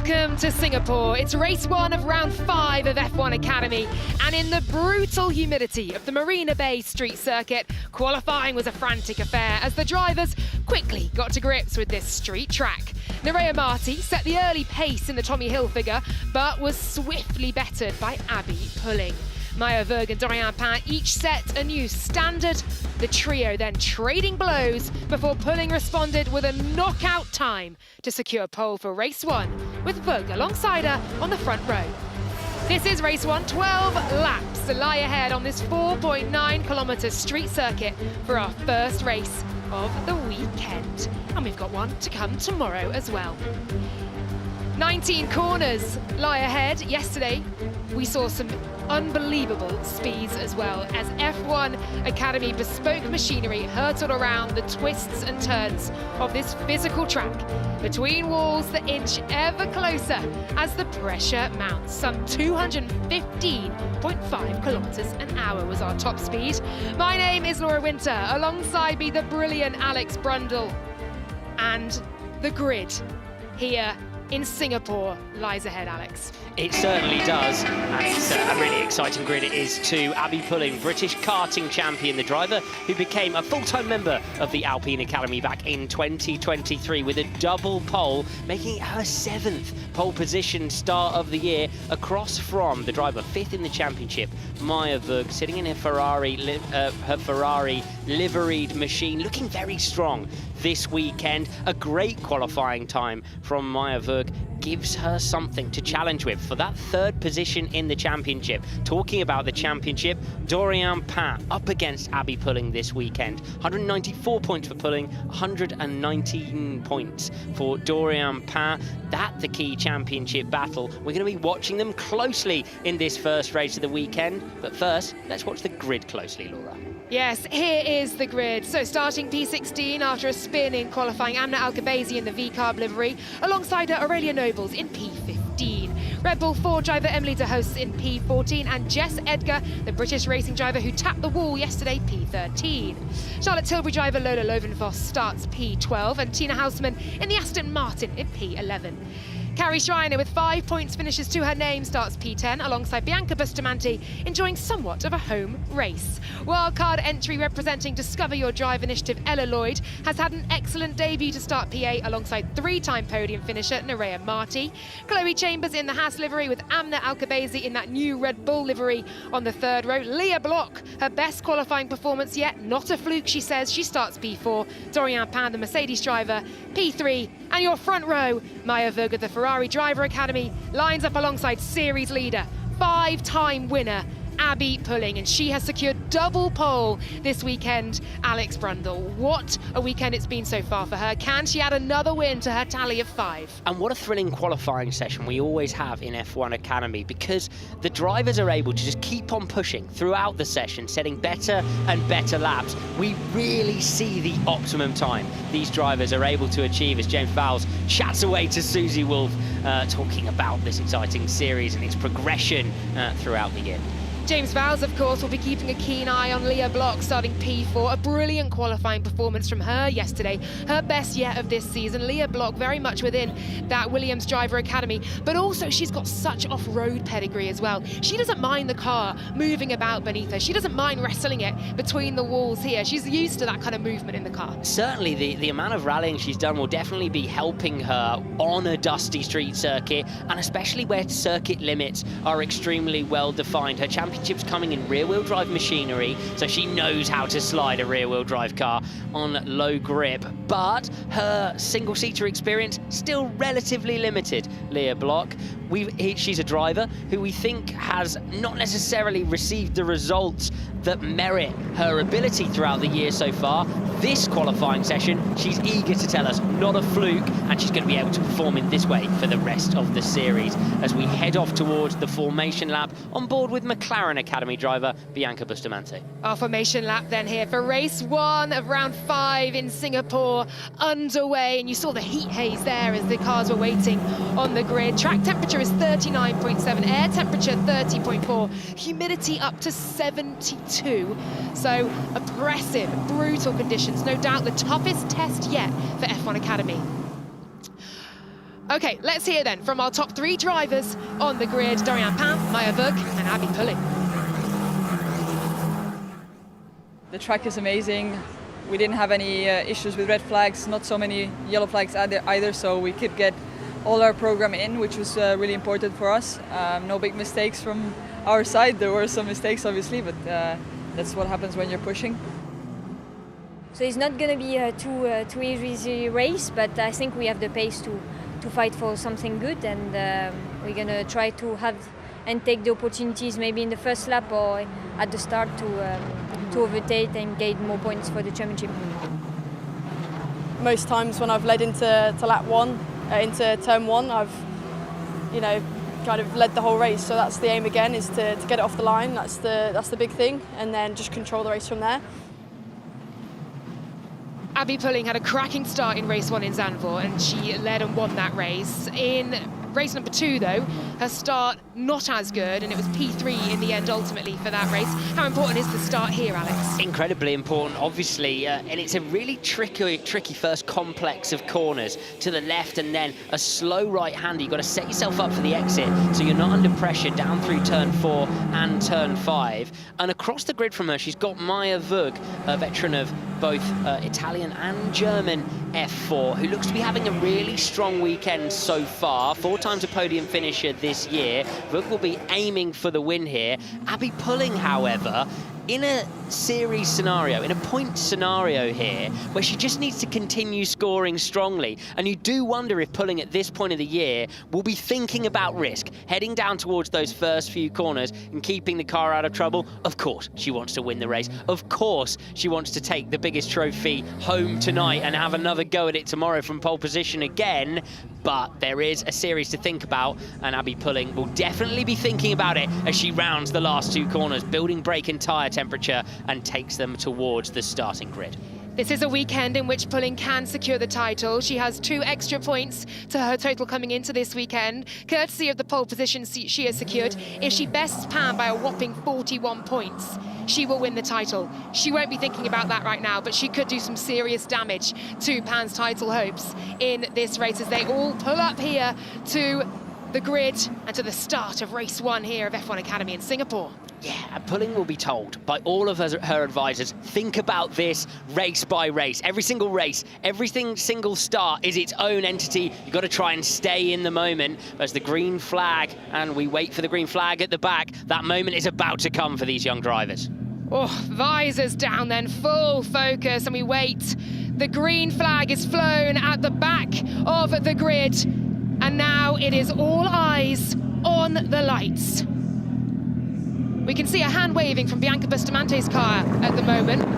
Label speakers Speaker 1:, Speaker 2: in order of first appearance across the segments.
Speaker 1: Welcome to Singapore. It's race one of round 5 of F1 Academy. And in the brutal humidity of the Marina Bay street circuit, qualifying was a frantic affair as the drivers quickly got to grips with this street track. Nerea Marti set the early pace in the Tommy Hilfiger, but was swiftly bettered by Abby Pulling. Maya Verg and Dorian Pain each set a new standard. The trio then trading blows before Pulling responded with a knockout time to secure pole for race 1, with Verg alongside her on the front row. This is race 1, 12 laps lie ahead on this 4.9-kilometre street circuit for our first race of the weekend. And we've got one to come tomorrow as well. 19 corners lie ahead. Yesterday, we saw some unbelievable speeds as well as F1 Academy bespoke machinery hurtled around the twists and turns of this physical track. Between walls, the inch ever closer as the pressure mounts. Some 215.5 kilometers an hour was our top speed. My name is Laura Winter. Alongside me, the brilliant Alex Brundle. And the grid here in Singapore lies ahead, Alex.
Speaker 2: It certainly does, and it's a really exciting grid it is too. Abby Pulling, British karting champion, the driver who became a full-time member of the Alpine Academy back in 2023 with a double pole, making it her 7th pole position start of the year, across from the driver 5th in the championship, Maya Verg, sitting in her Ferrari liveried machine, looking very strong this weekend. A great qualifying time from Maya Verg gives her something to challenge with for that 3rd position in the championship. Talking about the championship, Dorian Pain up against Abby Pulling this weekend. 194 points for Pulling, 119 points for Dorian Pain. That's the key championship battle. We're going to be watching them closely in this first race of the weekend. But first, let's watch the grid closely, Laura.
Speaker 1: Yes, here is the grid. So starting P16 after a spin in qualifying, Amna Alkebasi in the V-Carb livery, alongside her Aurelia Nobles in P15. Red Bull 4 driver Emily de Host in P14, and Jess Edgar, the British racing driver who tapped the wall yesterday, P13. Charlotte Tilbury driver Lola Lovenfoss starts P12, and Tina Houseman in the Aston Martin in P11. Carrie Schreiner, with 5 points finishes to her name, starts P10 alongside Bianca Bustamante, enjoying somewhat of a home race. Wildcard entry representing Discover Your Drive initiative Ella Lloyd has had an excellent debut to start P8 alongside 3-time podium finisher Nerea Marti. Chloe Chambers in the Haas livery with Amna Alkebasi in that new Red Bull livery on the 3rd row. Leah Block, her best qualifying performance yet, not a fluke, she says. She starts P4. Dorian Pain, the Mercedes driver, P3. And your front row, Maya Verg of the Ferrari Driver Academy, lines up alongside series leader, 5-time winner, Abby Pulling, and she has secured double pole this weekend. Alex Brundle, what a weekend it's been so far for her. Can she add another win to her tally of 5?
Speaker 2: And what a thrilling qualifying session we always have in F1 Academy, because the drivers are able to just keep on pushing throughout the session, setting better and better laps. We really see the optimum time these drivers are able to achieve as James Fowles chats away to Susie Wolff, talking about this exciting series and its progression throughout the year.
Speaker 1: James Fowles, of course, will be keeping a keen eye on Leah Block starting P4. A brilliant qualifying performance from her yesterday. Her best yet of this season. Leah Block very much within that Williams Driver Academy, but also she's got such off-road pedigree as well. She doesn't mind the car moving about beneath her. She doesn't mind wrestling it between the walls here. She's used to that kind of movement in the car.
Speaker 2: Certainly the amount of rallying she's done will definitely be helping her on a dusty street circuit, and especially where circuit limits are extremely well defined. Her championship's coming in rear-wheel drive machinery, so she knows how to slide a rear-wheel drive car on low grip, but her single-seater experience still relatively limited. Leah Block, she's a driver who we think has not necessarily received the results that merit her ability throughout the year so far. This qualifying session, she's eager to tell us, not a fluke, and she's going to be able to perform in this way for the rest of the series as we head off towards the formation lap on board with McLaren Academy driver Bianca Bustamante.
Speaker 1: Our formation lap then here for race 1 of round 5 in Singapore underway, and you saw the heat haze there as the cars were waiting on the grid. Track temperature is 39.7, air temperature 30.4, humidity up to 72. So oppressive, brutal conditions. No doubt the toughest test yet for F1 Academy. Okay, let's hear then from our top 3 drivers on the grid: Dorian Pam, Maya Vug and Abby Pulling.
Speaker 3: The track is amazing. We didn't have any issues with red flags, not so many yellow flags either, so we could get all our program in, which was really important for us. No big mistakes from our side. There were some mistakes, obviously, but that's what happens when you're pushing.
Speaker 4: So it's not going to be a too easy race, but I think we have the pace to fight for something good, and we're going to try to have and take the opportunities maybe in the first lap or at the start to overtake and gain more points for the championship.
Speaker 5: Most times when I've led into lap 1, into turn 1, I've, kind of led the whole race. So that's the aim again, is to get it off the line. That's the big thing, and then just control the race from there.
Speaker 1: Abby Pulling had a cracking start in race 1 in Zandvoort, and she led and won that race. In race number 2, though, her start not as good, and it was P3 in the end ultimately for that race. How important is the start here, Alex?
Speaker 2: Incredibly important, obviously, and it's a really tricky first complex of corners to the left, and then a slow right-hander. You've got to set yourself up for the exit so you're not under pressure down through turn 4 and turn 5. And across the grid from her, she's got Maya Vug, a veteran of both Italian and German F4, who looks to be having a really strong weekend so far. 4 times a podium finisher this year. Vug will be aiming for the win here. Abby Pulling, however, in a series scenario, in a point scenario here, where she just needs to continue scoring strongly. And you do wonder if Pulling at this point of the year will be thinking about risk, heading down towards those first few corners and keeping the car out of trouble. Of course, she wants to win the race. Of course, she wants to take the biggest trophy home tonight and have another go at it tomorrow from pole position again. But there is a series to think about, and Abby Pulling will definitely be thinking about it as she rounds the last 2 corners, building brake and tyre temperature, and takes them towards the starting grid.
Speaker 1: This is a weekend in which Pulling can secure the title. She has 2 extra points to her total coming into this weekend, courtesy of the pole position she has secured. If she bests Pam by a whopping 41 points, she will win the title. She won't be thinking about that right now, but she could do some serious damage to Pam's title hopes in this race as they all pull up here to the grid and to the start of race 1 here of F1 Academy in Singapore.
Speaker 2: Yeah, and Pulling will be told by all of her advisors, think about this race by race. Every single race, single start is its own entity. You've got to try and stay in the moment. As the green flag, and we wait for the green flag at the back, that moment is about to come for these young drivers.
Speaker 1: Oh, visors down then, full focus, and we wait. The green flag is flown at the back of the grid, and now it is all eyes on the lights. We can see a hand waving from Bianca Bustamante's car at the moment.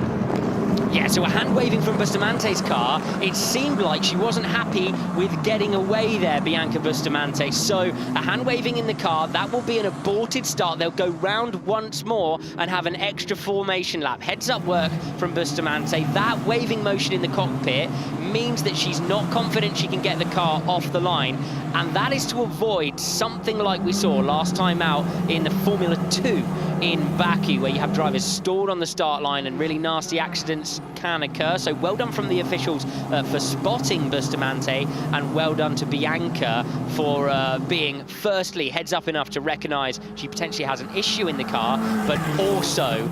Speaker 2: Yeah, so a hand waving from Bustamante's car. It seemed like she wasn't happy with getting away there, Bianca Bustamante. So a hand waving in the car, that will be an aborted start. They'll go round once more and have an extra formation lap. Heads up work from Bustamante. That waving motion in the cockpit means that she's not confident she can get the car off the line. And that is to avoid something like we saw last time out in the Formula 2 in Baku, where you have drivers stalled on the start line and really nasty accidents can occur. So well done from the officials for spotting Bustamante, and well done to Bianca for being firstly heads up enough to recognise she potentially has an issue in the car, but also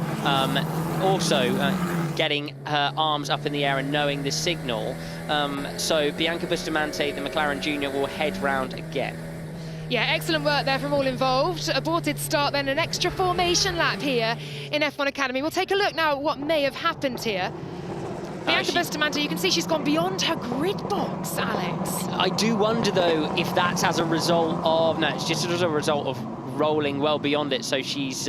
Speaker 2: getting her arms up in the air and knowing the signal. So Bianca Bustamante, the McLaren Junior, will head round again.
Speaker 1: Yeah, excellent work there from all involved. Aborted start, then an extra formation lap here in F1 Academy. We'll take a look now at what may have happened here. Bianca Bustamante, you can see she's gone beyond her grid box, Alex.
Speaker 2: I do wonder, though, if that's as a result of... No, it's just as a result of rolling well beyond it. So she's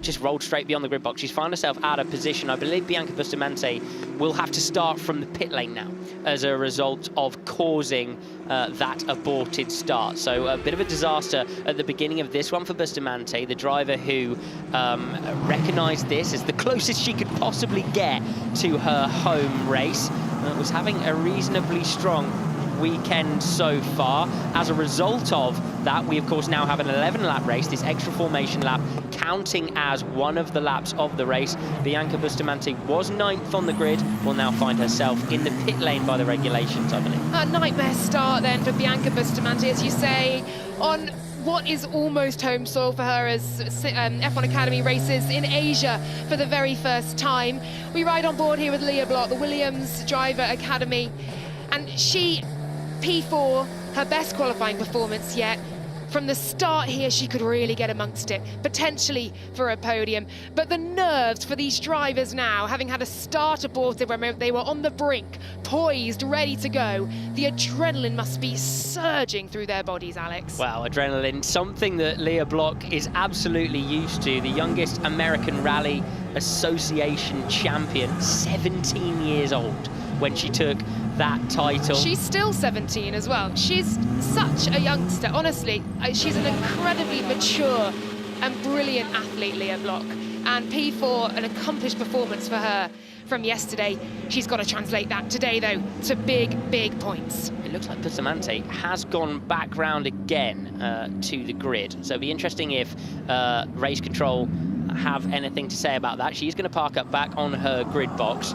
Speaker 2: just rolled straight beyond the grid box. She's found herself out of position. I believe Bianca Bustamante will have to start from the pit lane now as a result of causing that aborted start. So a bit of a disaster at the beginning of this one for Bustamante, the driver who recognised this as the closest she could possibly get to her home race. Was having a reasonably strong weekend so far. As a result of that, we of course now have an 11-lap race, this extra formation lap counting as one of the laps of the race. Bianca Bustamante was 9th on the grid, will now find herself in the pit lane by the regulations, I believe.
Speaker 1: A nightmare start then for Bianca Bustamante, as you say, on what is almost home soil for her as F1 Academy races in Asia for the very first time. We ride on board here with Leah Block, the Williams Driver Academy, and she, P4, her best qualifying performance yet. From the start here, she could really get amongst it, potentially for a podium. But the nerves for these drivers now, having had a start aborted when they were on the brink, poised, ready to go, the adrenaline must be surging through their bodies, Alex.
Speaker 2: Wow, adrenaline, something that Leah Block is absolutely used to. The youngest American Rally Association champion, 17 years old when she took that title.
Speaker 1: She's still 17 as well. She's such a youngster, honestly. She's an incredibly mature and brilliant athlete, Leah Block. And P4, an accomplished performance for her from yesterday. She's got to translate that today, though, to big, big points.
Speaker 2: It looks like Bustamante has gone back round again to the grid. So it'll be interesting if race control have anything to say about that. She's going to park up back on her grid box.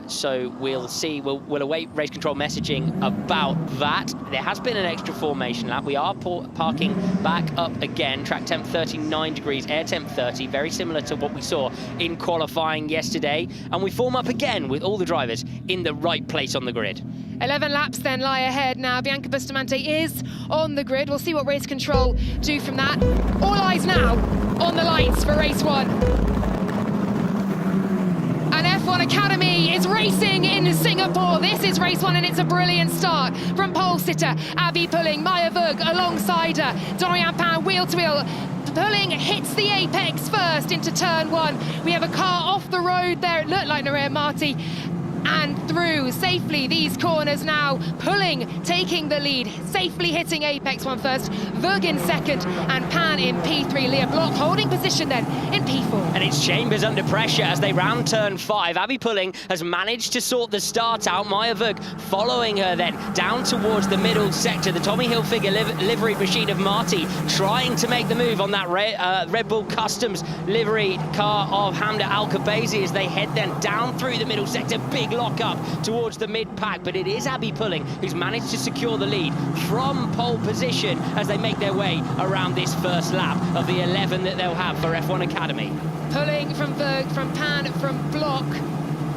Speaker 2: So we'll see, we'll await race control messaging about that. There has been an extra formation lap. We are parking back up again. Track temp 39 degrees, air temp 30, very similar to what we saw in qualifying yesterday. And we form up again with all the drivers in the right place on the grid.
Speaker 1: 11 laps then lie ahead now. Bianca Bustamante is on the grid. We'll see what race control do from that. All eyes now on the lights for race 1. And F1 Academy is racing in Singapore. This is race 1 and it's a brilliant start from pole sitter Abby Pulling, Maya Vug alongside her. Dorian Pan wheel to wheel. Pulling hits the apex first into turn 1. We have a car off the road there. It looked like Nuria Marti. And through safely these corners now. Pulling taking the lead, safely hitting apex 1 first. Vug in second and Pan in P3. Leah Block holding position then in P4.
Speaker 2: And it's Chambers under pressure as they round turn 5. Abby Pulling has managed to sort the start out. Maya Vug following her then down towards the middle sector. The Tommy Hilfiger livery machine of Marti trying to make the move on that Red Bull Customs livery car of Hamda Al-Kabazi as they head then down through the middle sector. Big lock up towards the mid-pack, but it is Abby Pulling who's managed to secure the lead from pole position as they make their way around this first lap of the 11 that they'll have for F1 Academy.
Speaker 1: Pulling from Vug, from Pan, from Block,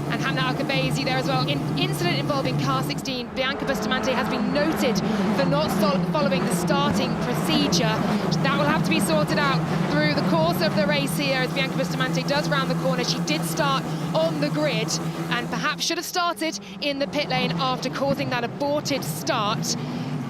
Speaker 1: and Hamda Al-Kabazi there as well. In incident involving car 16, Bianca Bustamante has been noted for not following the starting procedure. That will have to be sorted out through the course of the race here as Bianca Bustamante does round the corner. She did start on the grid and perhaps should have started in the pit lane after causing that aborted start.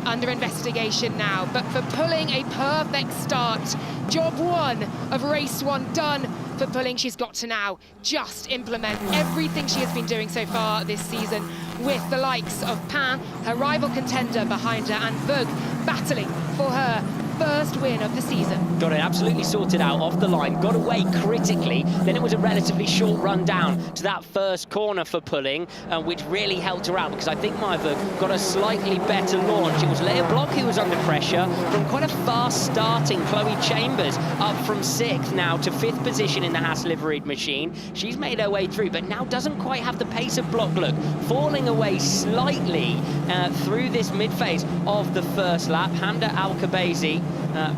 Speaker 1: Under investigation now, but for Pulling, a perfect start. Job 1 of race 1 done for Pulling. She's got to now just implement everything she has been doing so far this season with the likes of Pan, her rival contender behind her, and Vug battling for her first win of the season.
Speaker 2: Got it absolutely sorted out off the line, got away critically, then it was a relatively short run down to that first corner for Pulling, which really helped her out because I think Maya Vug got a slightly better launch. It was Leah Block who was under pressure from quite a fast starting Chloe Chambers up from 6th now to 5th position in the Haas liveried machine. She's made her way through, but now doesn't quite have the pace of Block. Look, falling away slightly through this mid-phase of the first lap. Hamda Al-Kabazi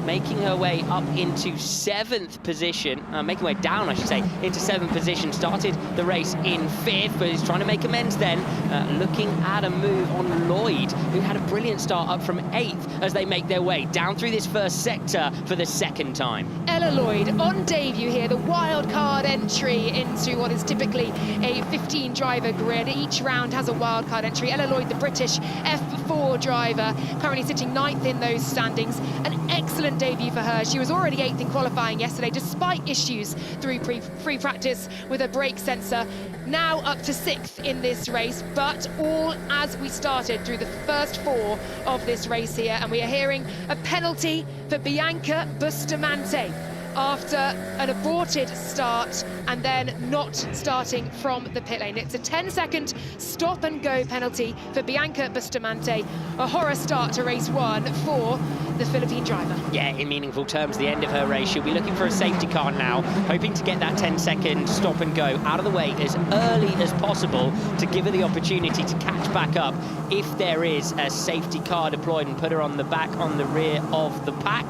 Speaker 2: making her way up into 7th position, making her way down, I should say, into 7th position. Started the race in 5th, but is trying to make amends then, looking at a move on Lloyd, who had a brilliant start up from 8th as they make their way down through this first sector for the second time.
Speaker 1: Ella Lloyd on debut here, the wild card entry into what is typically a 15-driver grid. Each round has a wild card entry. Ella Lloyd, the British F4 driver, currently sitting 9th in those standings. An excellent debut for her. She was already 8th in qualifying yesterday, despite issues through free practice with a brake sensor. Now up to 6th in this race, but all as we started through the first 4 of this race here, and we are hearing a penalty for Bianca Bustamante after an aborted start and then not starting from the pit lane. It's a 10-second stop-and-go penalty for Bianca Bustamante. A horror start to race 1 for the Philippine driver.
Speaker 2: Yeah, in meaningful terms, the end of her race. She'll be looking for a safety car now, hoping to get that 10-second stop and go out of the way as early as possible to give her the opportunity to catch back up if there is a safety car deployed and put her on the back, on the rear of the pack.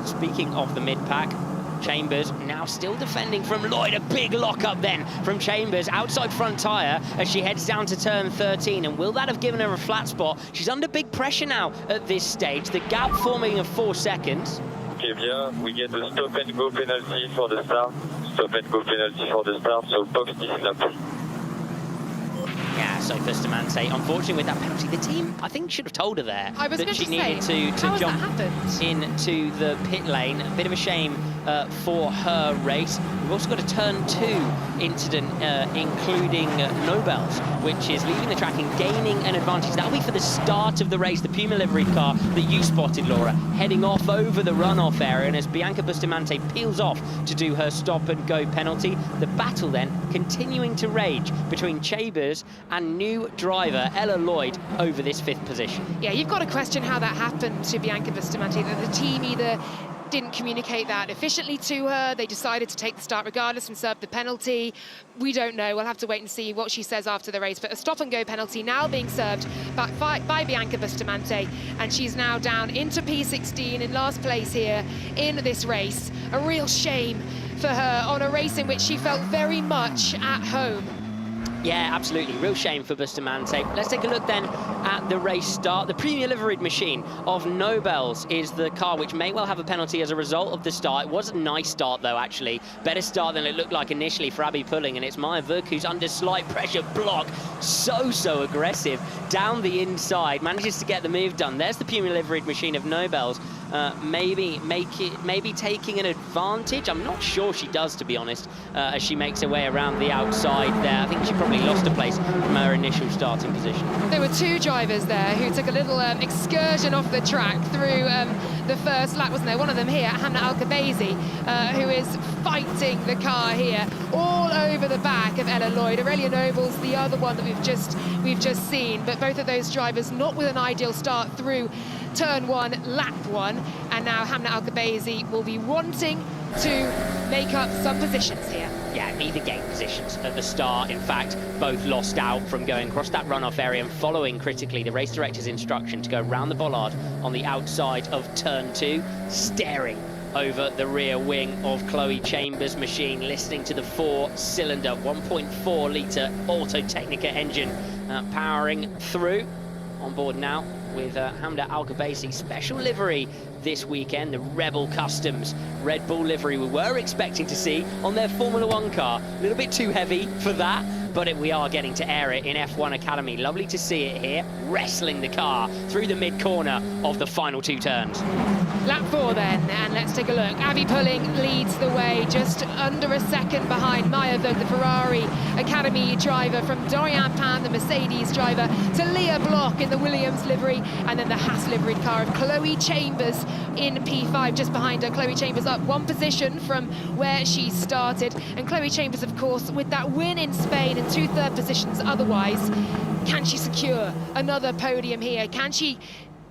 Speaker 2: Speaking of the mid-pack, Chambers now still defending from Lloyd. A big lock-up then from Chambers, outside front tyre as she heads down to turn 13. And will that have given her a flat spot? She's under big pressure now at this stage. The gap forming of 4 seconds.
Speaker 6: Okay, bien. We get a stop-and-go penalty for the start. Stop-and-go penalty for the start, so box this lap.
Speaker 2: Yeah, so Bustamante, unfortunately with that penalty, the team, I think, should have told her there that she needed to jump into the pit lane. A bit of a shame for her race. We've also got a turn 2 incident, including Nobels, which is leaving the track and gaining an advantage. That'll be for the start of the race. The Puma livery car that you spotted, Laura, heading off over the runoff area. And as Bianca Bustamante peels off to do her stop-and-go penalty, the battle then continuing to rage between Chambers and new driver Ella Lloyd over this 5th position.
Speaker 1: Yeah, you've got to question how that happened to Bianca Bustamante, that the team either didn't communicate that efficiently to her, they decided to take the start regardless and serve the penalty. We don't know, we'll have to wait and see what she says after the race, but a stop-and-go penalty now being served by Bianca Bustamante, and she's now down into P16 in last place here in this race. A real shame for her on a race in which she felt very much at home.
Speaker 2: Yeah, absolutely. Real shame for Bustamante. Let's take a look then at the race start. The Premier Liveried machine of Nobels is the car which may well have a penalty as a result of the start. It was a nice start, though, actually. Better start than it looked like initially for Abby Pulling, and it's Maya Vuk who's under slight pressure. Block, so aggressive. Down the inside, manages to get the move done. There's the Premier Liveried machine of Nobels. Maybe taking an advantage. I'm not sure she does, to be honest, as she makes her way around the outside there. I think she probably lost a place from her initial starting position.
Speaker 1: There were 2 drivers there who took a little excursion off the track through the first lap, wasn't there? One of them here, Hamna Alkabezi, who is fighting the car here all over the back of Ella Lloyd. Aurelia Nobles, the other one that we've just seen, but both of those drivers not with an ideal start through turn 1, lap 1, and now Hamna Alkabezi will be wanting to make up some positions here.
Speaker 2: Yeah, neither gained positions at the start. In fact, both lost out from going across that runoff area and following critically the race director's instruction to go round the bollard on the outside of turn 2, staring over the rear wing of Chloe Chambers' machine, listening to the 4-cylinder 1.4-litre Autotechnica engine powering through. On board now with Hamda Alkabesi, special livery this weekend, the Rebel Customs Red Bull livery we were expecting to see on their Formula 1 car. A little bit too heavy for that, but we are getting to air it in F1 Academy. Lovely to see it here, wrestling the car through the mid-corner of the final 2 turns.
Speaker 1: Lap 4 then, and let's take a look. Abby Pulling leads the way, just under a second behind Maya Vuk, the Ferrari Academy driver, from Dorian Pan, the Mercedes driver, to Leah Block in the Williams livery, and then the Haas liveried car of Chloe Chambers in P5, just behind her. Chloe Chambers up 1 position from where she started, and Chloe Chambers, of course, with that win in Spain and 2 third positions otherwise, can she secure another podium here? Can she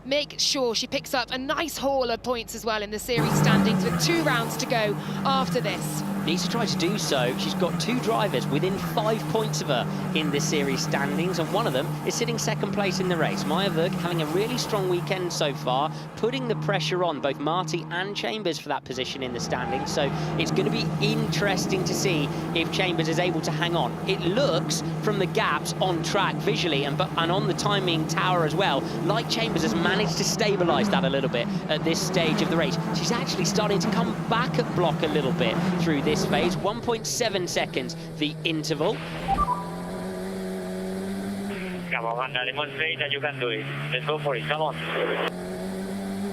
Speaker 1: make sure she picks up a nice haul of points as well in the series standings with 2 rounds to go after this?
Speaker 2: Needs to try to do so. She's got 2 drivers within 5 points of her in the series standings, and one of them is sitting 2nd place in the race. Maya Vuk having a really strong weekend so far, putting the pressure on both Marty and Chambers for that position in the standings. So it's going to be interesting to see if Chambers is able to hang on. It looks from the gaps on track visually and on the timing tower as well, like Chambers has managed to stabilise that a little bit at this stage of the race. She's actually starting to come back at block a little bit through this phase. 1.7 seconds the interval.
Speaker 6: Come on, Wanda, demonstrate that you can do it. Let's go for it, come on.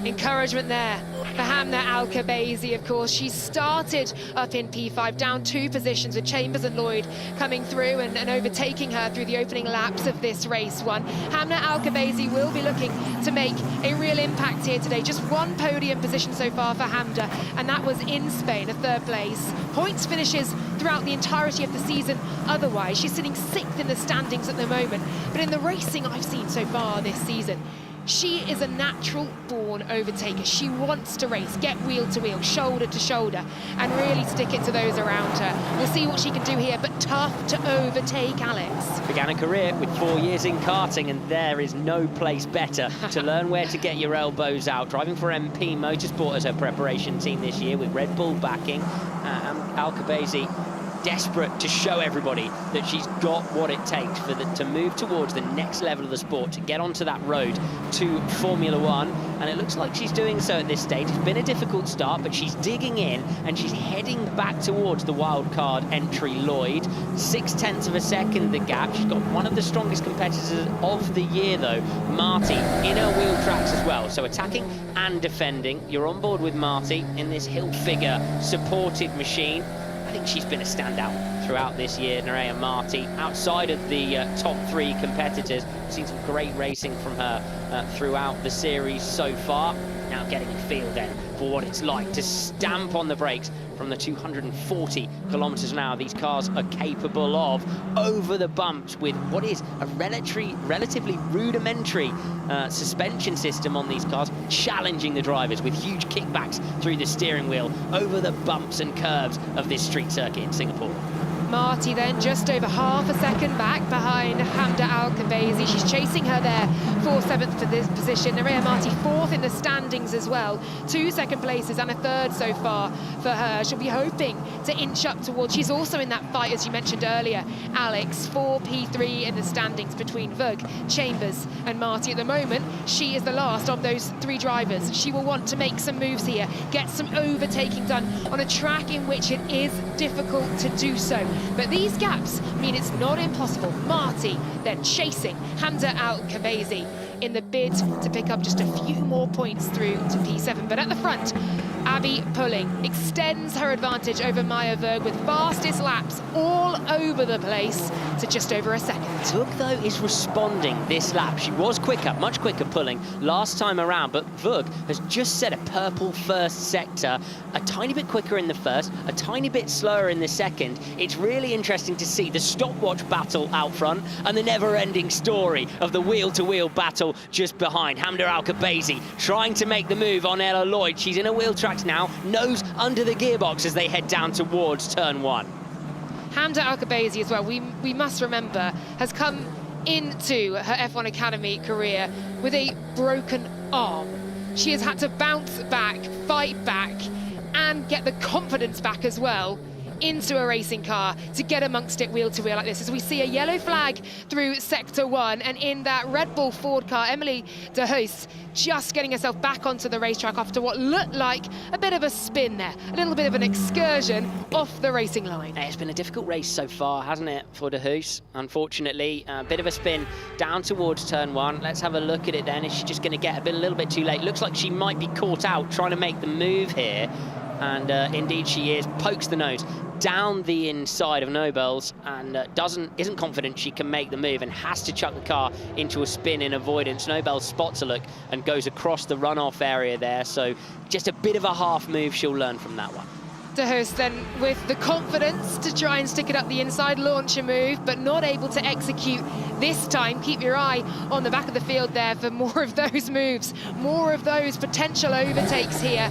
Speaker 1: Encouragement there for Hamna Al-Khabazi, of course. She started up in P5, down 2 positions with Chambers and Lloyd coming through and overtaking her through the opening laps of this race one. Hamna Al-Khabazi will be looking to make a real impact here today. Just 1 podium position so far for Hamda, and that was in Spain, a 3rd place. Points finishes throughout the entirety of the season otherwise. She's sitting 6th in the standings at the moment, but in the racing I've seen so far this season, she is a natural-born overtaker. She wants to race, get wheel to wheel, shoulder to shoulder, and really stick it to those around her. We'll see what she can do here, but tough to overtake Alex.
Speaker 2: Began a career with 4 years in karting, and there is no place better to learn where to get your elbows out. Driving for MP Motorsport as her preparation team this year with Red Bull backing. Al-Khabazi desperate to show everybody that she's got what it takes to move towards the next level of the sport, to get onto that road to Formula One, and it looks like she's doing so at this stage. It's been a difficult start, but she's digging in and she's heading back towards the wildcard entry Lloyd. 0.6 of a second the gap. She's got one of the strongest competitors of the year though, Marty, in her wheel tracks as well, so attacking and defending. You're on board with Marty in this Hilfiger supported machine. I think she's been a standout throughout this year, Nerea Marti. Outside of the top 3 competitors, we've seen some great racing from her throughout the series so far. Now getting a feel then for what it's like to stamp on the brakes from the 240 kilometers an hour these cars are capable of over the bumps with what is a relatively rudimentary suspension system on these cars, challenging the drivers with huge kickbacks through the steering wheel over the bumps and curves of this street circuit in Singapore.
Speaker 1: Marty then just over half a second back behind Hamda Al-Khabazi. She's chasing her there for 7th for this position. Nerea Marti 4th in the standings as well. 2 second places and a 3rd so far for her. She'll be hoping to inch up towards, she's also in that fight as you mentioned earlier, Alex, for P3 in the standings between Vug, Chambers and Marty. At the moment, she is the last of those 3 drivers. She will want to make some moves here, get some overtaking done on a track in which it is difficult to do so. But these gaps mean it's not impossible. Marty then chasing Hamda Al-Khabazi in the bid to pick up just a few more points through to P7. But at the front, Abby Pulling extends her advantage over Maya Berg with fastest laps all over the place to just over a second.
Speaker 2: Vug, though, is responding this lap. She was quicker, much quicker Pulling last time around, but Vug has just set a purple first sector, a tiny bit quicker in the first, a tiny bit slower in the second. It's really interesting to see the stopwatch battle out front and the never-ending story of the wheel-to-wheel battle just behind. Hamda Al-Khabazi trying to make the move on Ella Lloyd. She's in a wheel track now, nose under the gearbox as they head down towards turn 1.
Speaker 1: Hamda Al-Khabazi as well, we must remember, has come into her F1 Academy career with a broken arm. She has had to bounce back, fight back, and get the confidence back as well into a racing car to get amongst it wheel to wheel like this. As we see a yellow flag through sector 1, and in that Red Bull Ford car, Emily de Hoos just getting herself back onto the racetrack after what looked like a bit of a spin there, a little bit of an excursion off the racing line.
Speaker 2: It's been a difficult race so far, hasn't it, for de Hoos? Unfortunately, a bit of a spin down towards turn 1. Let's have a look at it then. Is she just going to get a little bit too late? Looks like she might be caught out trying to make the move here. And indeed she is, pokes the nose down the inside of Nobel's and isn't confident she can make the move and has to chuck the car into a spin in avoidance. Nobel spots a look and goes across the runoff area there, so just a bit of a half move she'll learn from that one.
Speaker 1: De Hoos then with the confidence to try and stick it up the inside, launch a move, but not able to execute this time. Keep your eye on the back of the field there for more of those moves, more of those potential overtakes here,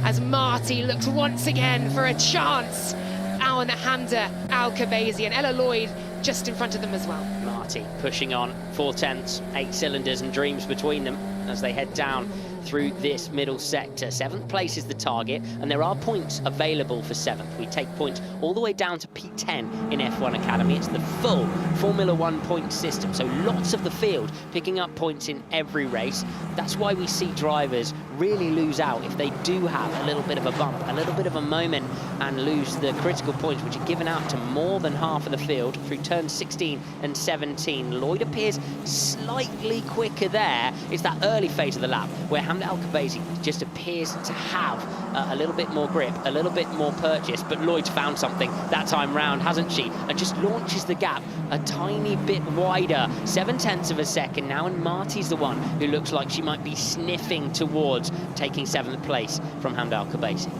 Speaker 1: as Marty looks once again for a chance on Hamda Al-Khabazi, and Ella Lloyd just in front of them as well.
Speaker 2: Marty pushing on, 4/10, 8 cylinders and dreams between them as they head down through this middle sector. 7th place is the target, and there are points available for 7th. We take points all the way down to P10 in F1 Academy. It's the full Formula One point system, so lots of the field picking up points in every race. That's why we see drivers really lose out if they do have a little bit of a bump, a little bit of a moment, and lose the critical points, which are given out to more than half of the field through turns 16 and 17. Lloyd appears slightly quicker there. It's that early phase of the lap where Hamda Al-Khabazi just appears to have a little bit more grip, a little bit more purchase, but Lloyd's found something that time round, hasn't she? And just launches the gap a tiny bit wider, 0.7 of a second now, and Marty's the one who looks like she might be sniffing towards taking 7th place from Hamda Al-Khabazi.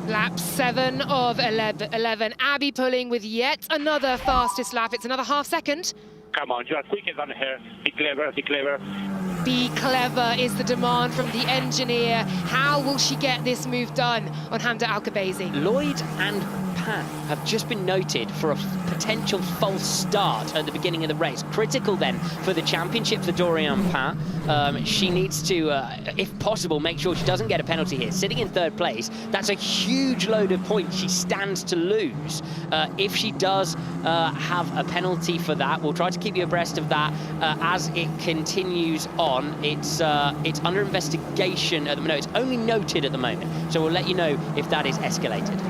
Speaker 1: Lap 7 of 11. Abby Pulling with yet another fastest lap. It's another half second.
Speaker 7: Come on, you are quicker than her. Be clever, be clever.
Speaker 1: Be clever is the demand from the engineer. How will she get this move done on Hamda Al-Khabazi?
Speaker 2: Lloyd and Pan have just been noted for a potential false start at the beginning of the race. Critical then for the championship for Dorian Pan. She needs to, if possible, make sure she doesn't get a penalty here. Sitting in 3rd place, that's a huge load of points she stands to lose. If she does have a penalty for that, we'll try to keep you abreast of that as it continues on. It's under investigation at the moment. No, it's only noted at the moment, so we'll let you know if that is escalated.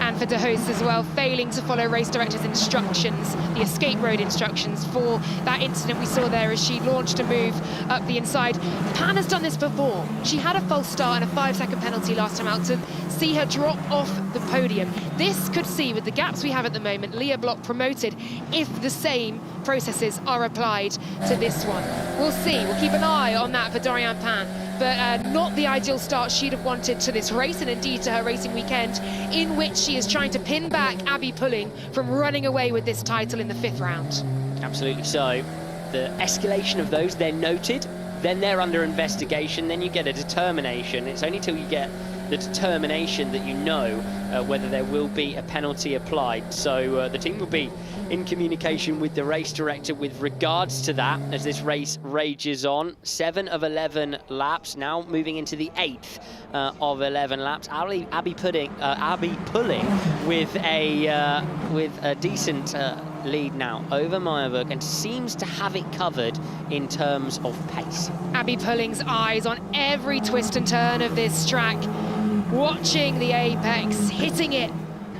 Speaker 1: And for De Hoos as well, failing to follow race director's instructions, the escape road instructions for that incident we saw there as she launched a move up the inside. Pan has done this before. She had a false start and a 5-second penalty last time out to see her drop off the podium. This could see, with the gaps we have at the moment, Leah Block promoted if the same processes are applied to this one. We'll see. We'll keep an eye on that for Dorian Pan. But not the ideal start she'd have wanted to this race, and indeed to her racing weekend, in which she is trying to pin back Abby Pulling from running away with this title in the 5th round.
Speaker 2: Absolutely so. The escalation of those, they're noted, then they're under investigation, then you get a determination. It's only till you get the determination that you know whether there will be a penalty applied. So the team will be in communication with the race director with regards to that as this race rages on. 7 of 11 laps, now moving into the 8th of 11 laps. Abby Pulling with a decent lead now over Meyerberg, and seems to have it covered in terms of pace.
Speaker 1: Abby Pulling's eyes on every twist and turn of this track, watching the apex, hitting it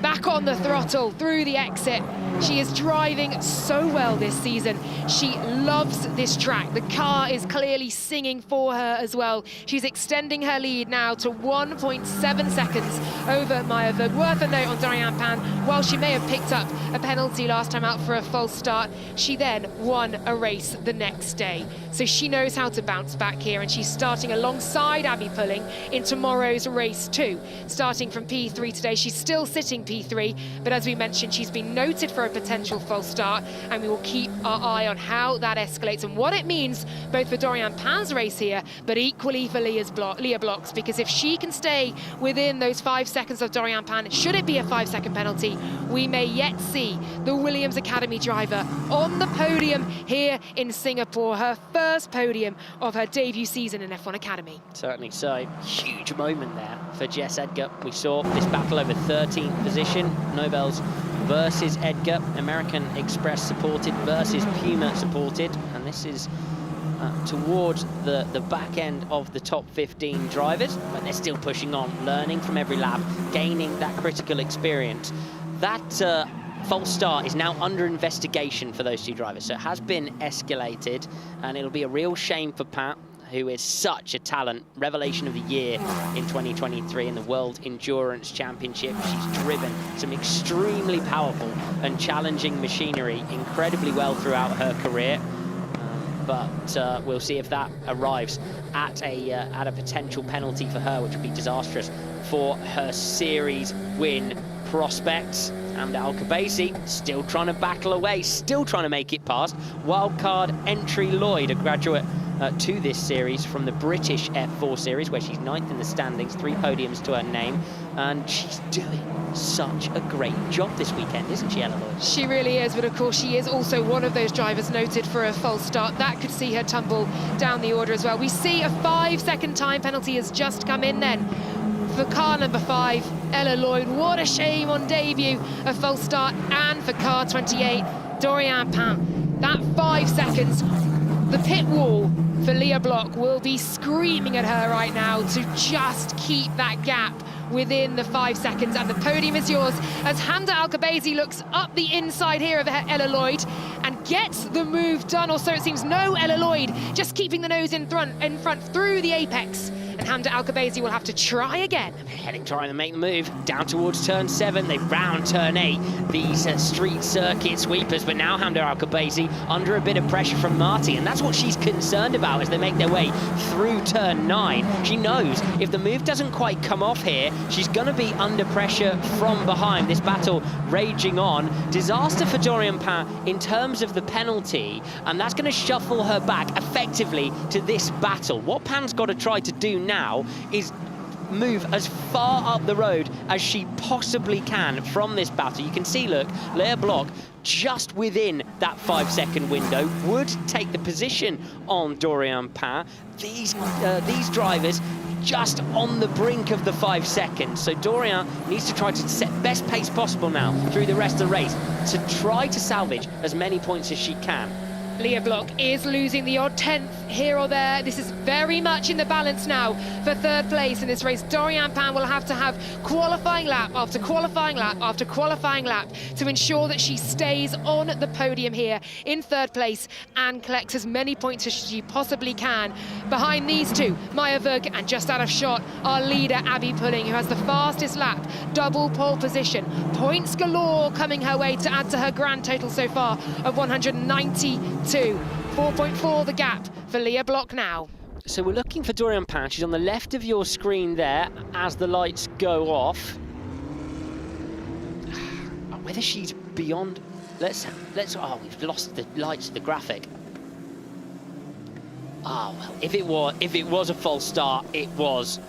Speaker 1: back on the throttle through the exit. She is driving so well this season. She loves this track. The car is clearly singing for her as well. She's extending her lead now to 1.7 seconds over Meyerberg. Worth a note on Dorian Pan, while she may have picked up a penalty last time out for a false start, she then won a race the next day. So she knows how to bounce back here, and she's starting alongside Abby Pulling in tomorrow's race too. Starting from P3 today, she's still sitting P3, but as we mentioned, she's been noted for a potential false start, and we will keep our eye on how that escalates and what it means both for Dorian Pan's race here, but equally for Leah Block's, because if she can stay within those 5 seconds of Dorian Pan, should it be a 5-second penalty, we may yet see the Williams Academy driver on the podium here in Singapore, her first podium of her debut season in F1 Academy.
Speaker 2: Certainly so. Huge moment there for Jess Edgar. We saw this battle over 13th position, Nobels versus Edgar, American Express supported versus Puma supported, and this is towards the back end of the top 15 drivers, but they're still pushing on, learning from every lap, gaining that critical experience. That false start is now under investigation for those two drivers, so it has been escalated, and it'll be a real shame for Pat, who is such a talent, revelation of the year in 2023 in the World Endurance Championship. She's driven some extremely powerful and challenging machinery incredibly well throughout her career. But we'll see if that arrives at a potential penalty for her, which would be disastrous for her series win prospects. And Al-Khabazi still trying to battle away, still trying to make it past wildcard entry Lloyd, a graduate to this series from the British F4 series, where she's 9th in the standings, 3 podiums to her name, and she's doing such a great job this weekend, isn't she, Ella Lloyd?
Speaker 1: She really is, but of course she is also one of those drivers noted for a false start. That could see her tumble down the order as well. We see a 5-second time penalty has just come in then for car number 5, Ella Lloyd. What a shame on debut, a false start, and for car 28, Dorian Pan. That 5 seconds, the pit wall for Leah Block will be screaming at her right now to just keep that gap within the 5 seconds, and the podium is yours as Hamda Alkabasi looks up the inside here of Ella Lloyd and gets the move done, or so it seems. No Ella Lloyd, just keeping the nose in front through the apex, and Hamda Alkabasi will have to try again.
Speaker 2: Heading, trying to make the move down towards turn 7. They round turn 8, these street circuit sweepers, but now Hamda Alkabasi under a bit of pressure from Marty, and that's what she's concerned about as they make their way through turn 9. She knows if the move doesn't quite come off here, she's going to be under pressure from behind. This battle raging on. Disaster for Dorian Pan in terms of the penalty, and that's going to shuffle her back effectively to this battle. What Pan's got to try to do now is move as far up the road as she possibly can from this battle. You can see, look, Leah Block just within that 5 second window would take the position on Dorian Pan. These drivers just on the brink of the 5 seconds. So Dorian needs to try to set best pace possible now through the rest of the race to try to salvage as many points as she can.
Speaker 1: Leah Block is losing the odd 10th here or there. This is very much in the balance now for 3rd place in this race. Dorian Pan will have to have qualifying lap after qualifying lap after qualifying lap to ensure that she stays on the podium here in 3rd place and collects as many points as she possibly can. Behind these two, Maya Vug, and just out of shot, our leader, Abby Pulling, who has the fastest lap, double pole position. Points galore coming her way to add to her grand total so far of 192. 4.4 the gap for Leah Block now.
Speaker 2: So we're looking for Dorian Pan. She's on the left of your screen there as the lights go off. Whether she's beyond... Let's oh, we've lost the lights of the graphic. Ah, well, if it was a false start, it was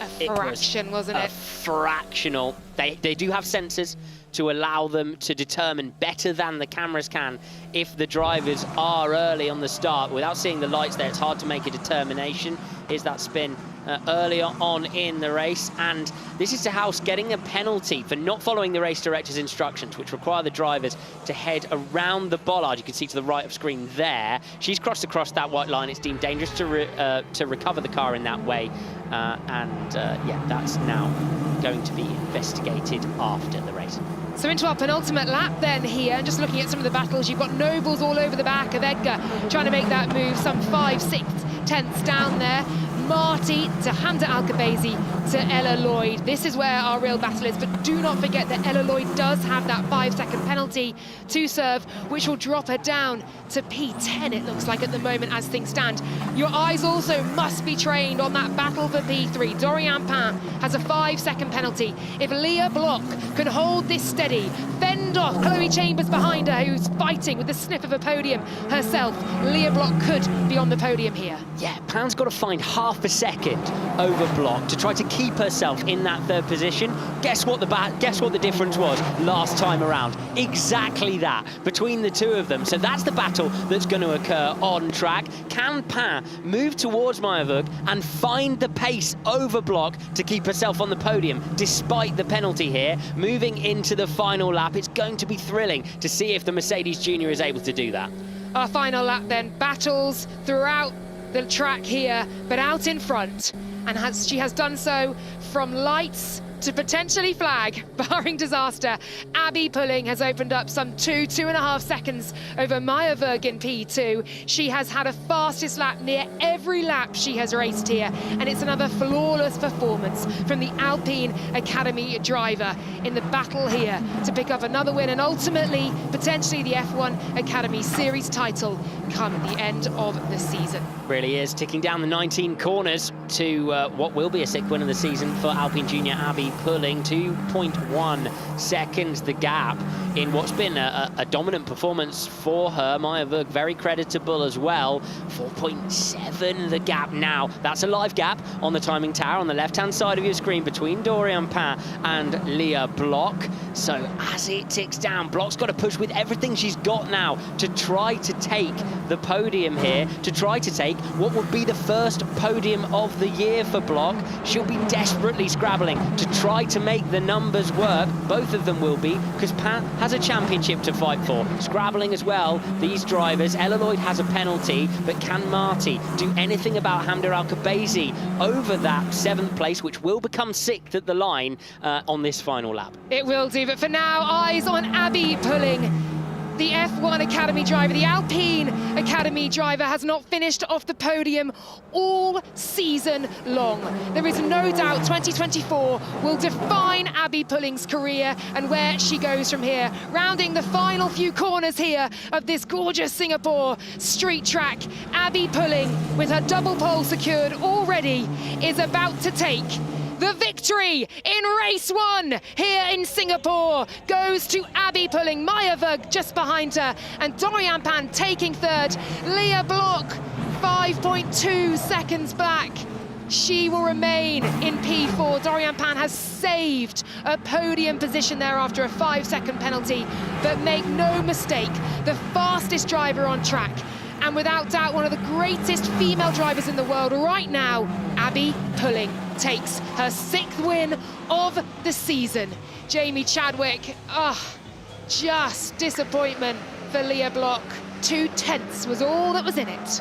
Speaker 1: a fraction, wasn't it?
Speaker 2: Fractional. They do have sensors to allow them to determine better than the cameras can if the drivers are early on the start. Without seeing the lights there, it's hard to make a determination. Is that spin earlier on in the race? And this is to House getting a penalty for not following the race director's instructions, which require the drivers to head around the bollard. You can see to the right of screen there. She's crossed across that white line. It's deemed dangerous to recover the car in that way. Yeah, that's now going to be investigated after the race.
Speaker 1: So into our penultimate lap then here, and just looking at some of the battles, you've got Nobles all over the back of Edgar, trying to make that move some 5, 6 tenths down there. Marty to Hamda Alkabasi to Ella Lloyd. This is where our real battle is, but do not forget that Ella Lloyd does have that 5-second penalty to serve, which will drop her down to P10, it looks like at the moment as things stand. Your eyes also must be trained on that battle for P3. Dorian Pan has a 5-second penalty. If Leah Block can hold this steady, fend off Chloe Chambers behind her, who's fighting with the sniff of a podium herself, Leah Block could be on the podium here.
Speaker 2: Yeah, Pan's got to find half a second over Block to try to keep herself in that 3rd position. Guess what the difference was last time around? Exactly that, between the two of them. So that's the battle that's going to occur on track. Can Pan move towards Maya Vug and find the pace over Block to keep herself on the podium despite the penalty here? Moving into the final lap, it's going to be thrilling to see if the Mercedes Junior is able to do that.
Speaker 1: Our final lap then, battles throughout the track here, but out in front, and she has done so from lights to potentially flag, barring disaster. Abby Pulling has opened up some 2.5 seconds over Maya Vug in P2. She has had a fastest lap near every lap she has raced here, and it's another flawless performance from the Alpine Academy driver in the battle here to pick up another win and ultimately potentially the F1 Academy Series title come the end of the season.
Speaker 2: Really is ticking down the 19 corners to what will be a 6th win of the season for Alpine Junior Abby Pulling. 2.1 seconds the gap in what's been a dominant performance for her. Maya Vug very creditable as well. 4.7 the gap now. That's a live gap on the timing tower on the left-hand side of your screen between Dorian Pan and Leah Block. So as it ticks down, Block's got to push with everything she's got now to try to take the podium here, to try to take what would be the first podium of the year for Block. She'll be desperately scrabbling to try to make the numbers work. Both of them will be, because Pat has a championship to fight for. Scrabbling as well, these drivers. Ella Lloyd has a penalty, but can Marty do anything about Hamda Al-Khabazi over that 7th place, which will become 6th at the line on this final lap?
Speaker 1: It will do, but for now, eyes on Abby Pulling. The F1 Academy driver, the Alpine Academy driver, has not finished off the podium all season long. There is no doubt 2024 will define Abby Pulling's career and where she goes from here. Rounding the final few corners here of this gorgeous Singapore street track, Abby Pulling, with her double pole secured already, is about to take the victory in race 1 here in Singapore goes to Abby Pulling. Maya Vug just behind her, and Dorian Pan taking 3rd. Leah Block 5.2 seconds back. She will remain in P4. Dorian Pan has saved a podium position there after a 5-second penalty, but make no mistake, the fastest driver on track, and without doubt one of the greatest female drivers in the world right now, Abby Pulling takes her 6th win of the season. Jamie Chadwick, just disappointment for Leah Block. 2/10 was all that was in it.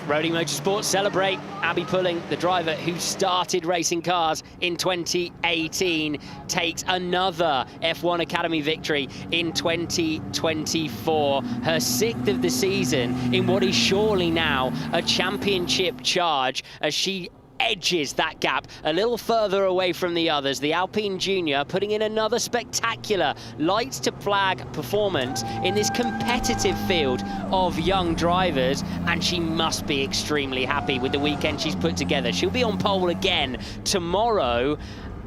Speaker 2: Roding Motorsport celebrate Abby Pulling, the driver who started racing cars in 2018, takes another F1 Academy victory in 2024. Her 6th of the season in what is surely now a championship charge, as she edges that gap a little further away from the others. The Alpine Junior putting in another spectacular lights to flag performance in this competitive field of young drivers, and she must be extremely happy with the weekend she's put together. She'll be on pole again tomorrow.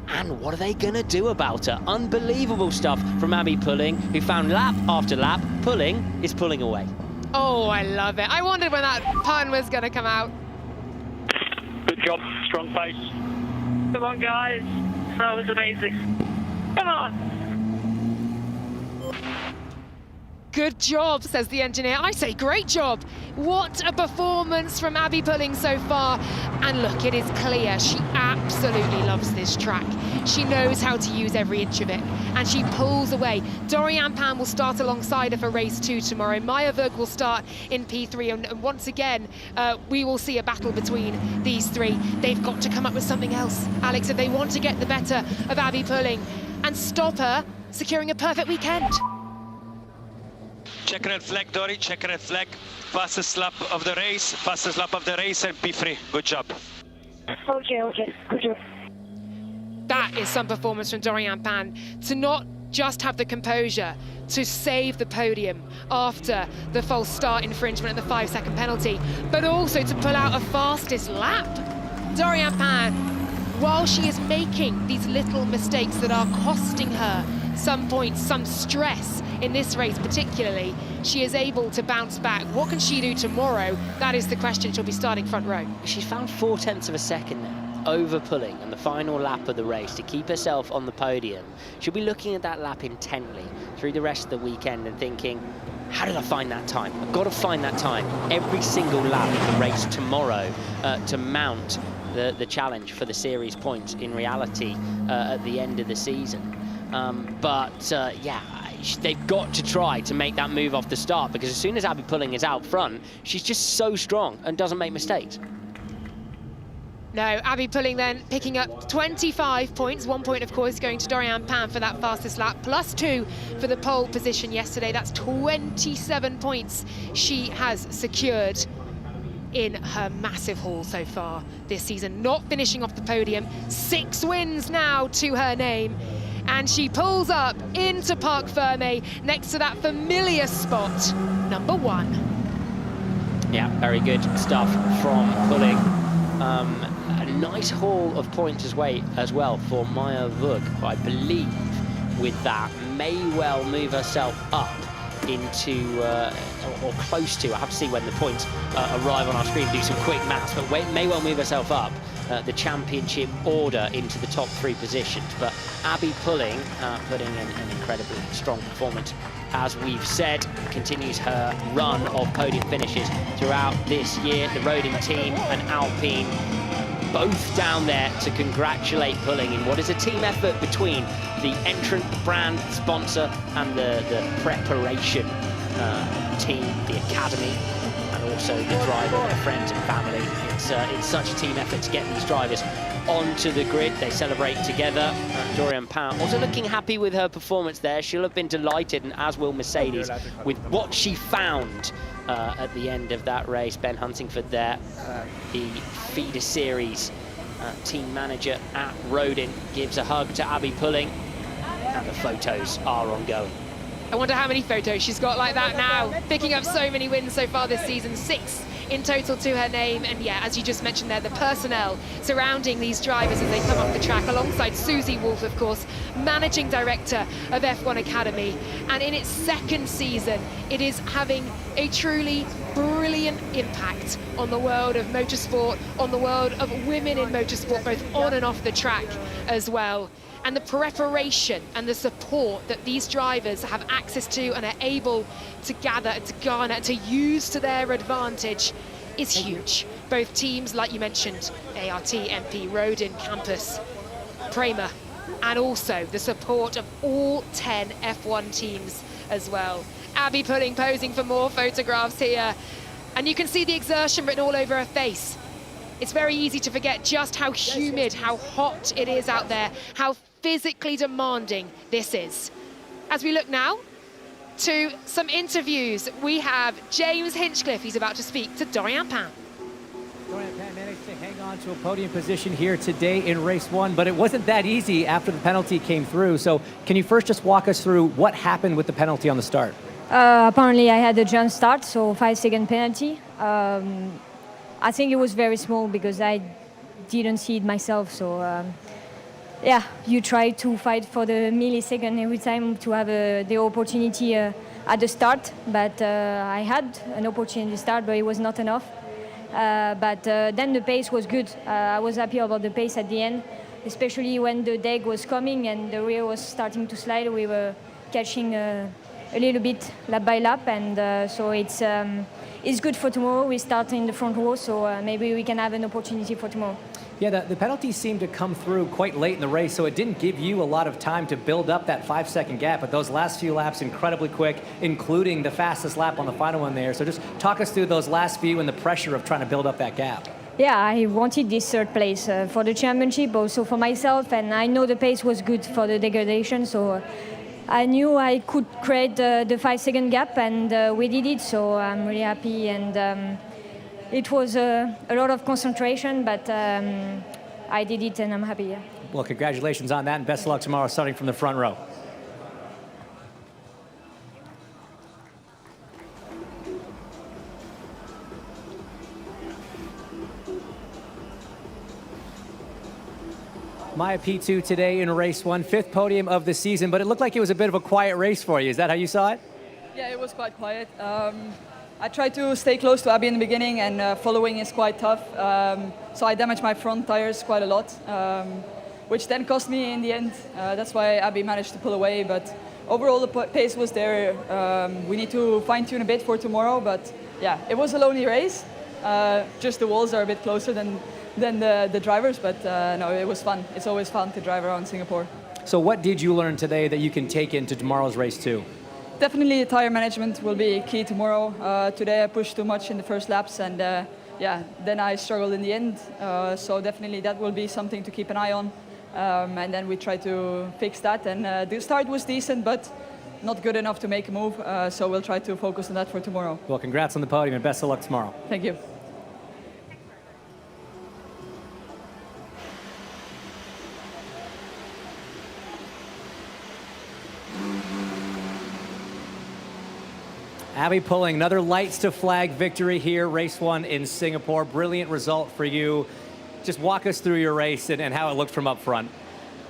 Speaker 2: And what are they going to do about her? Unbelievable stuff from Abby Pulling, who found lap after lap. Pulling is pulling away.
Speaker 1: Oh, I love it. I wondered when that pun was going to come out.
Speaker 7: Good job, strong pace.
Speaker 8: Come on, guys. That was amazing. Come on.
Speaker 1: Good job, says the engineer. I say great job. What a performance from Abby Pulling so far. And look, it is clear she absolutely loves this track. She knows how to use every inch of it, and she pulls away. Dorian Pan will start alongside her for race 2 tomorrow. Maya Vug will start in P3, and once again, we will see a battle between these three. They've got to come up with something else, Alex, if they want to get the better of Abby Pulling and stop her securing a perfect weekend.
Speaker 9: Check red flag, Dory, check red flag. Fastest lap of the race, fastest lap of the race, and be free. Good job.
Speaker 8: Okay, good job.
Speaker 1: That is some performance from Dorian Pan, to not just have the composure to save the podium after the false start infringement and the 5-second penalty, but also to pull out a fastest lap. Dorian Pan, while she is making these little mistakes that are costing her some points, some stress in this race particularly, she is able to bounce back. What can she do tomorrow? That is the question. She'll be starting front row.
Speaker 2: She's found 0.4 of a second now over Pulling on the final lap of the race to keep herself on the podium. She'll be looking at that lap intently through the rest of the weekend and thinking, how did I find that time? I've got to find that time every single lap of the race tomorrow to mount the challenge for the series points in reality at the end of the season. Yeah, they've got to try to make that move off the start, because as soon as Abby Pulling is out front, she's just so strong and doesn't make mistakes.
Speaker 1: No, Abby Pulling then picking up 25 points. 1 point, of course, going to Dorian Pan for that fastest lap, +2 for the pole position yesterday. That's 27 points she has secured in her massive haul so far this season. Not finishing off the podium, 6 wins now to her name. And she pulls up into Parc Fermé next to that familiar spot, number 1.
Speaker 2: Yeah, very good stuff from Pulling. A nice haul of points as well for Maya Vug, who I believe with that may well move herself up into, or close to, I have to see when the points arrive on our screen, do some quick maths, but may well move herself up the championship order into the top 3 positions. But Abby Pulling putting in an incredibly strong performance, as we've said, continues her run of podium finishes throughout this year. The Roding team and Alpine both down there to congratulate Pulling in what is a team effort between the entrant, the brand, the sponsor, and the preparation team, the academy, and also the driver, their friends and family. It's such a team effort to get these drivers onto the grid. They celebrate together. Dorian Pound also looking happy with her performance there. She'll have been delighted, and as will Mercedes, with what she found at the end of that race. Ben Huntingford there, the feeder series team manager at Rodin, gives a hug to Abby Pulling, and the photos are ongoing.
Speaker 1: I wonder how many photos she's got like that now, picking up so many wins so far this season, 6 in total to her name. And yeah, as you just mentioned there, the personnel surrounding these drivers as they come off the track, alongside Susie Wolf, of course, managing director of F1 Academy. And in its 2nd season, it is having a truly brilliant impact on the world of motorsport, on the world of women in motorsport, both on and off the track as well. And the preparation and the support that these drivers have access to and are able to gather and to garner and to use to their advantage is huge. Both teams, like you mentioned, ART, MP, Rodin, Campus, Prema, and also the support of all 10 F1 teams as well. Abby Pulling posing for more photographs here. And you can see the exertion written all over her face. It's very easy to forget just how humid, how hot it is out there, how physically demanding this is. As we look now to some interviews, we have James Hinchcliffe. He's about to speak to Dorian Pan.
Speaker 10: Dorian Pan managed to hang on to a podium position here today in race 1, but it wasn't that easy after the penalty came through. So can you first just walk us through what happened with the penalty on the start?
Speaker 4: Apparently I had a jump start, so 5-second penalty. I think it was very small because I didn't see it myself, so yeah, you try to fight for the millisecond every time to have the opportunity at the start, but I had an opportunity to start, but it was not enough. But then the pace was good. I was happy about the pace at the end, especially when the deck was coming and the rear was starting to slide. We were catching a little bit lap by lap, and so it's good for tomorrow. We start in the front row, so maybe we can have an opportunity for tomorrow.
Speaker 10: Yeah, the penalties seemed to come through quite late in the race, so it didn't give you a lot of time to build up that 5-second gap, but those last few laps incredibly quick, including the fastest lap on the final one there. So just talk us through those last few and the pressure of trying to build up that gap.
Speaker 4: Yeah, I wanted this 3rd place for the championship, also for myself, and I know the pace was good for the degradation, so I knew I could create the 5-second gap, and we did it, so I'm really happy. And it was a lot of concentration, but I did it and I'm happy. Yeah.
Speaker 10: Well, congratulations on that, and best of luck tomorrow starting from the front row. Maya P2 today in race 1, 5th podium of the season, but it looked like it was a bit of a quiet race for you. Is that how you saw it?
Speaker 3: Yeah, it was quite quiet. I tried to stay close to Abby in the beginning, and following is quite tough. So I damaged my front tires quite a lot, which then cost me in the end. That's why Abby managed to pull away. But overall, the pace was there. We need to fine-tune a bit for tomorrow. But yeah, it was a lonely race. Just the walls are a bit closer than the drivers. But no, it was fun. It's always fun to drive around Singapore.
Speaker 10: So what did you learn today that you can take into tomorrow's race too?
Speaker 3: Definitely tire management will be key tomorrow. Today I pushed too much in the first laps, and yeah, then I struggled in the end. So definitely that will be something to keep an eye on. And then we try to fix that. And the start was decent, but not good enough to make a move. So we'll try to focus on that for tomorrow.
Speaker 10: Well, congrats on the podium and best of luck tomorrow.
Speaker 3: Thank you.
Speaker 10: Abby Pulling, another lights to flag victory here, race 1 in Singapore. Brilliant result for you. Just walk us through your race and how it looked from up front.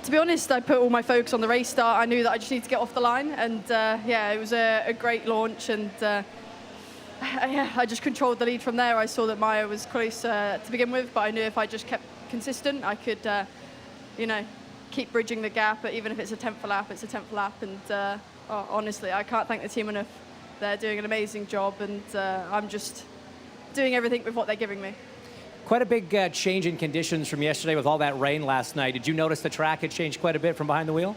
Speaker 5: To be honest, I put all my focus on the race start. I knew that I just need to get off the line, and yeah, it was a great launch, and yeah, I just controlled the lead from there. I saw that Maya was close to begin with, but I knew if I just kept consistent, I could, you know, keep bridging the gap. But even if it's a 10th lap, it's a 10th lap, and honestly, I can't thank the team enough. They're doing an amazing job, and I'm just doing everything with what they're giving me.
Speaker 10: Quite a big change in conditions from yesterday with all that rain last night. Did you notice the track had changed quite a bit from behind the wheel?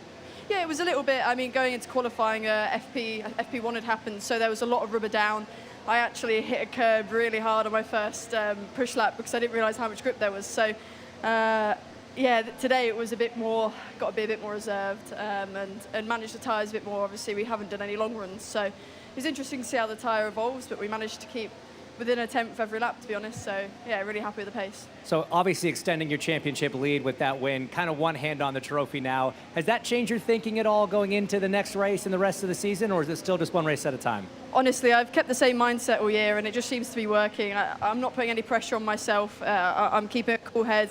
Speaker 5: Yeah, it was a little bit. I mean, going into qualifying, FP1 had happened, so there was a lot of rubber down. I actually hit a curb really hard on my first push lap because I didn't realise how much grip there was. So, yeah, today it was got to be a bit more reserved and manage the tyres a bit more. Obviously, we haven't done any long runs, so it was interesting to see how the tyre evolves, but we managed to keep within a tenth every lap, to be honest. So, yeah, really happy with the pace.
Speaker 10: So, obviously extending your championship lead with that win, kind of one hand on the trophy now. Has that changed your thinking at all going into the next race and the rest of the season, or is it still just one race at a time?
Speaker 5: Honestly, I've kept the same mindset all year, and it just seems to be working. I'm not putting any pressure on myself. I'm keeping a cool head.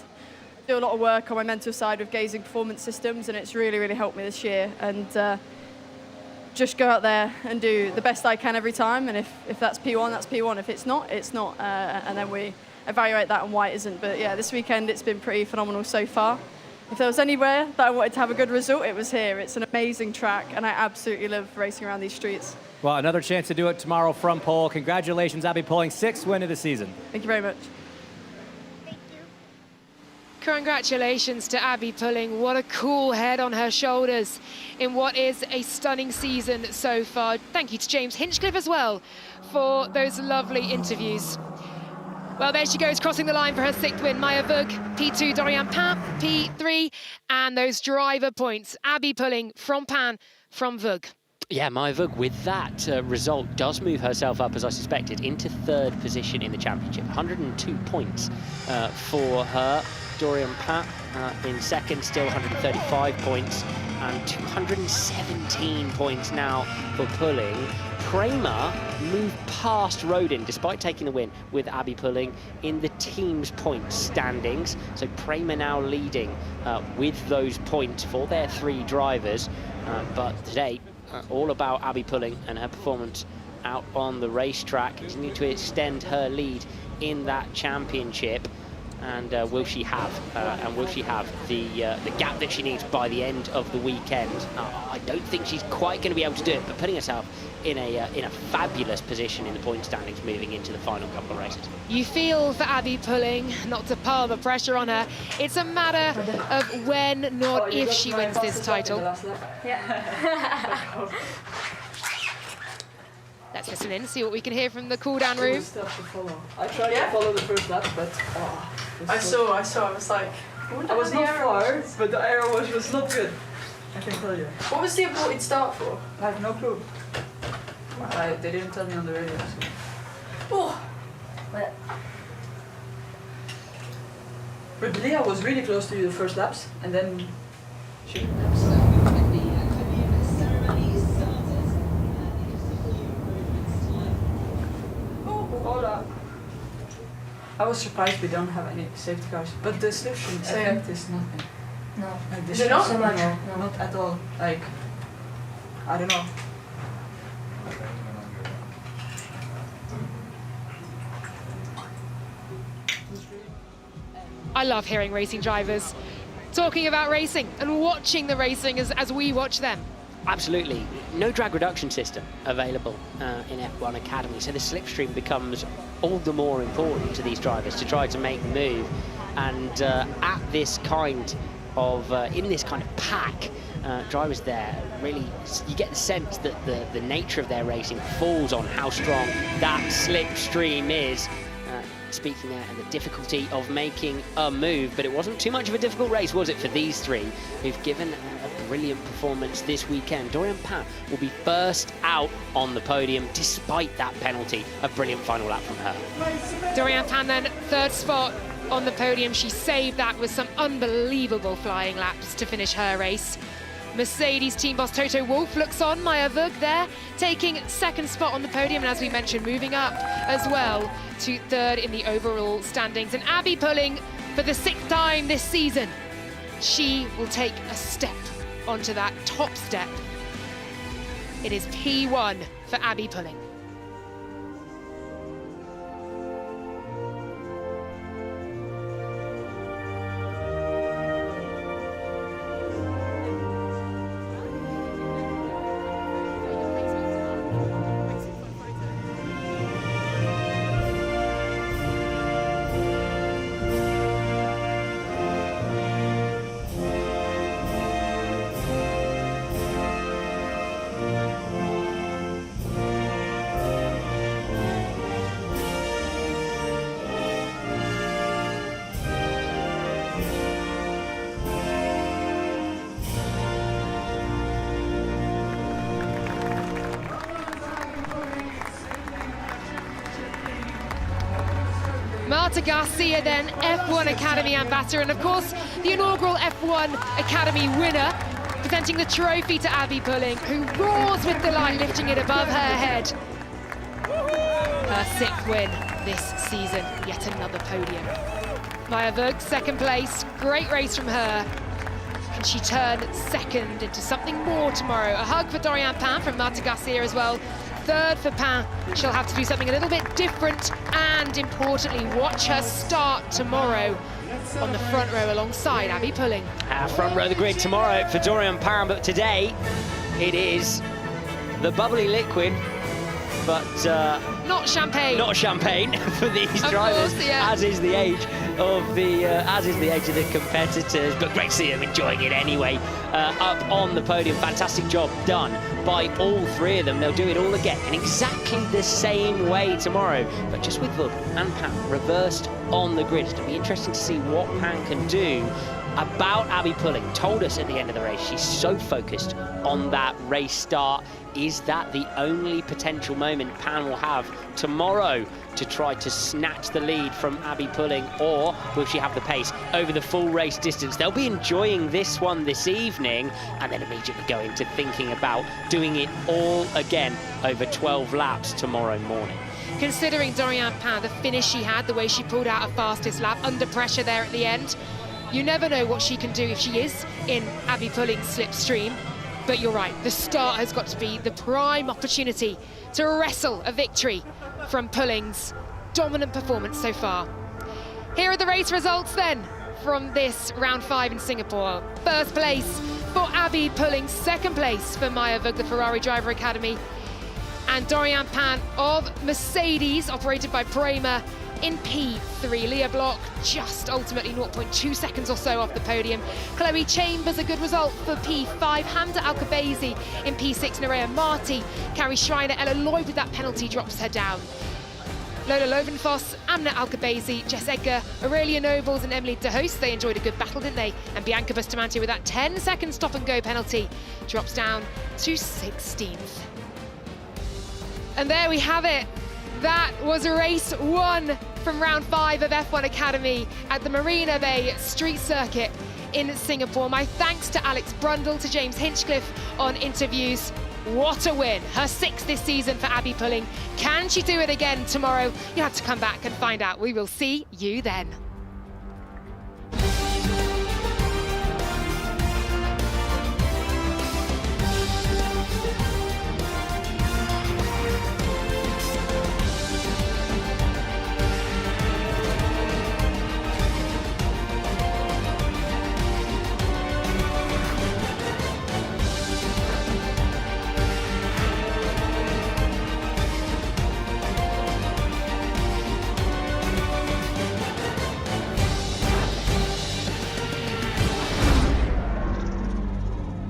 Speaker 5: I do a lot of work on my mental side with gazing performance systems, and it's really, really helped me this year. And just go out there and do the best I can every time, and if that's P1, that's P1. If it's not, it's not, and then we evaluate that on why it isn't. But yeah, this weekend it's been pretty phenomenal so far. If there was anywhere that I wanted to have a good result, it was here. It's an amazing track, and I absolutely love racing around these streets.
Speaker 10: Well, another chance to do it tomorrow from pole. Congratulations, Abby Pulling, 6th win of the season.
Speaker 5: Thank you very much.
Speaker 1: Congratulations to Abby Pulling. What a cool head on her shoulders in what is a stunning season so far. Thank you to James Hinchcliffe as well for those lovely interviews. Well, there she goes, crossing the line for her 6th win. Maya Vug, P2, Dorian Pan, P3, and those driver points. Abby Pulling from Pan, from Vug.
Speaker 2: Yeah, Maya Vug, with that result, does move herself up, as I suspected, into 3rd position in the championship. 102 points for her. Dorian Pat in 2nd, still 135 points, and 217 points now for Pulling. Kramer moved past Rodin, despite taking the win, with Abby Pulling in the team's points standings. So Kramer now leading with those points for their 3 drivers. But today, all about Abby Pulling and her performance out on the racetrack, continuing to extend her lead in that championship. And will she have the gap that she needs by the end of the weekend? I don't think she's quite going to be able to do it, but putting herself in a fabulous position in the point standings moving into the final couple of races.
Speaker 1: You feel for Abby Pulling, not to pile the pressure on her. It's a matter of when, not if she wins this title. Yeah. Let's listen in, see what we can hear from the cool-down room.
Speaker 11: I tried to follow the first lap, but I saw. I was like, I was not far, but the aero was not good. I can tell you.
Speaker 5: What was the aborted start for?
Speaker 11: I have no clue. They didn't tell me on the radio. So.
Speaker 5: Oh.
Speaker 11: But Leah was really close to you the first laps, and then she. I was surprised we don't have any safety cars, but the slipstream effect is nothing.
Speaker 4: No.
Speaker 11: Like
Speaker 4: Is it not?
Speaker 11: so much? No, not at all. Like, I don't know.
Speaker 1: I love hearing racing drivers talking about racing and watching the racing as we watch them.
Speaker 2: Absolutely. No drag reduction system available in F1 Academy, so the slipstream becomes all the more important to these drivers to try to make the move. And at this kind of, in this kind of pack, drivers there, really, you get the sense that the nature of their racing falls on how strong that slipstream is. Speaking there and the difficulty of making a move, but it wasn't too much of a difficult race, was it, for these 3 who've given a brilliant performance this weekend. Dorian Pat will be first out on the podium despite that penalty. A brilliant final lap from her.
Speaker 1: Dorian Pan then 3rd spot on the podium. She saved that with some unbelievable flying laps to finish her race. Mercedes team boss Toto Wolff looks on. Maya Vug there taking 2nd spot on the podium, and as we mentioned, moving up as well to 3rd in the overall standings. And Abby Pulling for the 6th time this season, she will take a step onto that top step. It is P1 for Abby Pulling. Marta Garcia then, F1 Academy ambassador, and of course, the inaugural F1 Academy winner, presenting the trophy to Abby Pulling, who roars with delight, lifting it above her head. Her 6th win this season, yet another podium. Maya Vug, 2nd place, great race from her. Can she turn 2nd into something more tomorrow? A hug for Dorian Pan from Marta Garcia as well. 3rd for Pan. She'll have to do something a little bit different, and importantly, watch her start tomorrow on the front row alongside Abby Pulling.
Speaker 2: Front row of the grid tomorrow for Dorian Pan, but today it is the bubbly liquid, but
Speaker 1: not champagne.
Speaker 2: Not champagne for these drivers,
Speaker 1: course, yeah.
Speaker 2: as is the age of the competitors. But great to see them enjoying it anyway. Up on the podium, fantastic job done by all 3 of them. They'll do it all again in exactly the same way tomorrow, but just with Vug and Pan reversed on the grid. It'll be interesting to see what Pan can do. About Abby Pulling, told us at the end of the race, she's so focused on that race start. Is that the only potential moment Pan will have tomorrow to try to snatch the lead from Abby Pulling, or will she have the pace over the full race distance? They'll be enjoying this one this evening and then immediately go into thinking about doing it all again over 12 laps tomorrow morning.
Speaker 1: Considering Dorian Pan, the finish she had, the way she pulled out her fastest lap, under pressure there at the end, you never know what she can do if she is in Abby Pulling's slipstream. But you're right, the start has got to be the prime opportunity to wrestle a victory from Pulling's dominant performance so far. Here are the race results then from this round 5 in Singapore. 1st place for Abby Pulling, 2nd place for Maya Vug, the Ferrari Driver Academy, and Dorian Pan of Mercedes, operated by Prema, in P3. Leah Block just ultimately 0.2 seconds or so off the podium. Chloe Chambers, a good result for P5. Hamza Alkabazi in P6. Nerea Marti, Carrie Schreiner, Ella Lloyd with that penalty drops her down. Lola Lovenfoss, Amna Alkabazi, Jess Edgar, Aurelia Nobles and Emily De Host, they enjoyed a good battle, didn't they? And Bianca Bustamante with that 10-second stop-and-go penalty drops down to 16th. And there we have it. That was race 1 from round 5 of F1 Academy at the Marina Bay Street Circuit in Singapore. My thanks to Alex Brundle, to James Hinchcliffe on interviews. What a win, her 6th this season for Abby Pulling. Can she do it again tomorrow? You have to come back and find out. We will see you then.